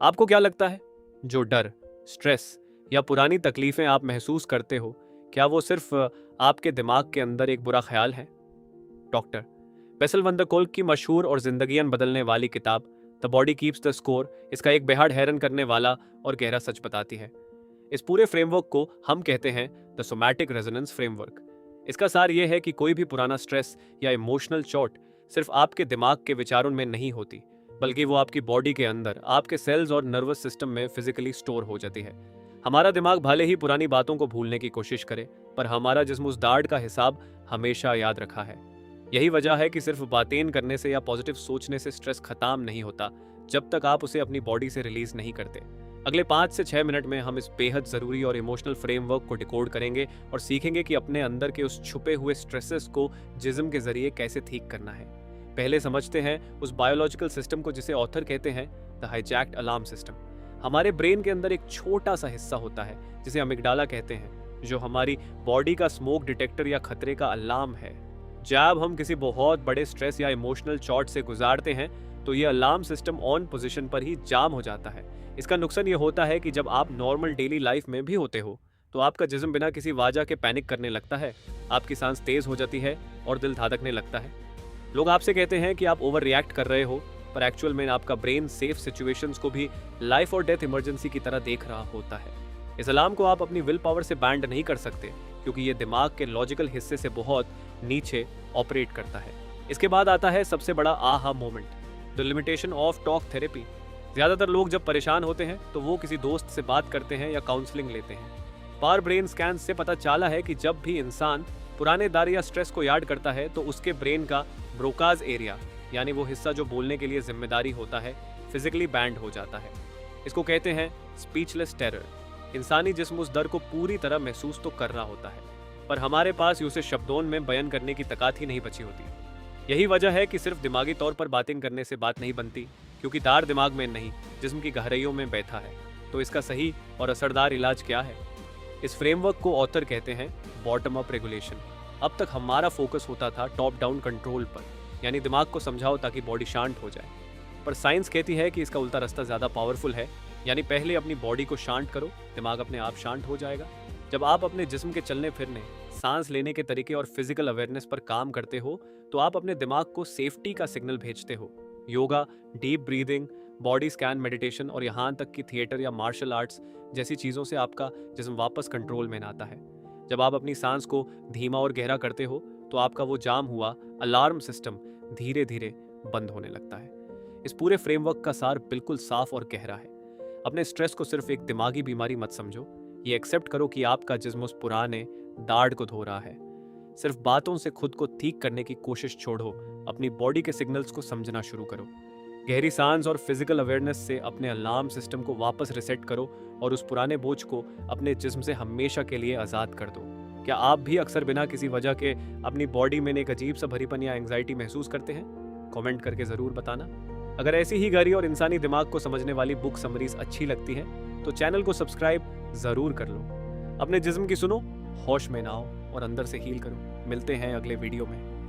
आपको क्या लगता है, जो डर, स्ट्रेस या पुरानी तकलीफें आप महसूस करते हो, क्या वो सिर्फ आपके दिमाग के अंदर एक बुरा ख्याल है? Doctor Bessel van der Kolk की मशहूर और जिंदगियां बदलने वाली किताब the body keeps the score इसका एक बेहद हैरान करने वाला और गहरा सच बताती है। इस पूरे फ्रेमवर्क को हम कहते हैं द सोमैटिक रेजोनेंस फ्रेमवर्क। इसका सार यह है कि कोई भी पुराना स्ट्रेस या इमोशनल चोट सिर्फ आपके दिमाग के विचारों में नहीं होती, बल्कि वो आपकी बॉडी के अंदर, आपके सेल्स और नर्वस सिस्टम में फिजिकली स्टोर हो जाती है। हमारा दिमाग भले ही पुरानी बातों को भूलने की कोशिश करे, पर हमारा जिस्म उस दाढ़ का हिसाब हमेशा याद रखा है। यही वजह है कि सिर्फ बातें करने से या पॉजिटिव सोचने से स्ट्रेस खत्म नहीं होता, जब तक आप उसे अपनी बॉडी से रिलीज नहीं करते। अगले 5 से 6 मिनट में हम इस बेहद ज़रूरी और इमोशनल फ्रेमवर्क को डिकोड करेंगे और सीखेंगे कि अपने अंदर के उस छुपे हुए स्ट्रेसेस को जिस्म के जरिए कैसे ठीक करना है। पहले समझते हैं उस बायोलॉजिकल सिस्टम को जिसे ऑथर कहते हैं द हाईजैक्ड अलार्म सिस्टम। हमारे ब्रेन के अंदर एक छोटा सा हिस्सा होता है जिसे अमिगडाला कहते हैं, जो हमारी बॉडी का स्मोक डिटेक्टर या खतरे का अलार्म है। जब हम किसी बहुत बड़े स्ट्रेस या इमोशनल चोट से गुजारते हैं तो ये अलार्म सिस्टम ऑन पोजीशन पर ही जाम हो जाता है। इसका नुकसान ये होता है कि जब आप नॉर्मल डेली लाइफ में भी होते हो तो आपका जिस्म बिना किसी वजह के पैनिक करने लगता है, आपकी सांस तेज हो जाती है और दिल धड़कने लगता है। लोग आपसे कहते हैं कि आप ओवर रिएक्ट कर रहे हो, पर एक्चुअल में आपका ब्रेन सेफ सिचुएशंस को भी लाइफ और डेथ इमरजेंसी की तरह देख रहा होता है। इस अलार्म को आप अपनी विल पावर से बैंड नहीं कर सकते, क्योंकि ये दिमाग के लॉजिकल हिस्से से बहुत नीचे ऑपरेट करता है। इसके बाद आता है सबसे बड़ा aha moment, the limitation of talk therapy. ज्यादातर लोग जब परेशान होते हैं तो वो किसी दोस्त से बात करते हैं या काउंसलिंग लेते हैं। पार ब्रेन स्कैन से पता चला है कि जब भी इंसान पुराने दर्द या स्ट्रेस को याद करता है तो उसके ब्रेन का ब्रोकाज एरिया, यानी वो हिस्सा जो बोलने के लिए जिम्मेदारी होता है, फिजिकली बैंड हो जाता है। इसको कहते हैं स्पीचलेस टेरर। इंसानी जिस्म उस दर्द को पूरी तरह महसूस तो कर रहा होता है, पर हमारे पास उसे शब्दों में बयान करने की ताकत ही नहीं बची होती। यही वजह है कि सिर्फ दिमागी तौर पर बातें करने से बात नहीं बनती, क्योंकि दार दिमाग में नहीं, जिस्म की गहराइयों में बैठा है। तो इसका सही और असरदार इलाज क्या है? इस फ्रेमवर्क को ऑथर कहते हैं बॉटम अप रेगुलेशन। अब तक हमारा फोकस होता था टॉप डाउन कंट्रोल पर, यानी दिमाग को समझाओ ताकि बॉडी शांत हो जाए। पर साइंस कहती है कि इसका उल्टा रास्ता ज़्यादा पावरफुल है, यानी पहले अपनी बॉडी को शांत करो, दिमाग अपने आप शांत हो जाएगा। जब आप अपने जिस्म के चलने फिरने, सांस लेने के तरीके और फिजिकल अवेयरनेस पर काम करते हो तो आप अपने दिमाग को सेफ्टी का सिग्नल भेजते हो। Yoga, deep breathing, body scan meditation और यहाँ तक कि थिएटर या मार्शल आर्ट्स जैसी चीज़ों से आपका जिस्म वापस कंट्रोल में आता है। जब आप अपनी सांस को धीमा और गहरा करते हो तो आपका वो जाम हुआ अलार्म सिस्टम धीरे धीरे बंद होने लगता है। इस पूरे फ्रेमवर्क का सार बिल्कुल साफ और गहरा है। अपने स्ट्रेस को सिर्फ एक दिमागी बीमारी मत समझो, ये एक्सेप्ट करो कि आपका जिस्म उस पुराने दाढ़ को धो रहा है। सिर्फ बातों से खुद को ठीक करने की कोशिश छोड़ो, अपनी बॉडी के सिग्नल्स को समझना शुरू करो। गहरी सांस और फिजिकल अवेयरनेस से अपने अलार्म सिस्टम को वापस रिसेट करो और उस पुराने बोझ को अपने जिस्म से हमेशा के लिए आज़ाद कर दो। क्या आप भी अक्सर बिना किसी वजह के अपनी बॉडी में एक अजीब सा भरीपन या एंग्जाइटी महसूस करते हैं? कमेंट करके ज़रूर बताना। अगर ऐसी ही गहरी और इंसानी दिमाग को समझने वाली बुक समरीज अच्छी लगती है तो चैनल को सब्सक्राइब ज़रूर कर लो। अपने जिस्म की सुनो, होश में ना आओ और अंदर से हील करो। मिलते हैं अगले वीडियो में।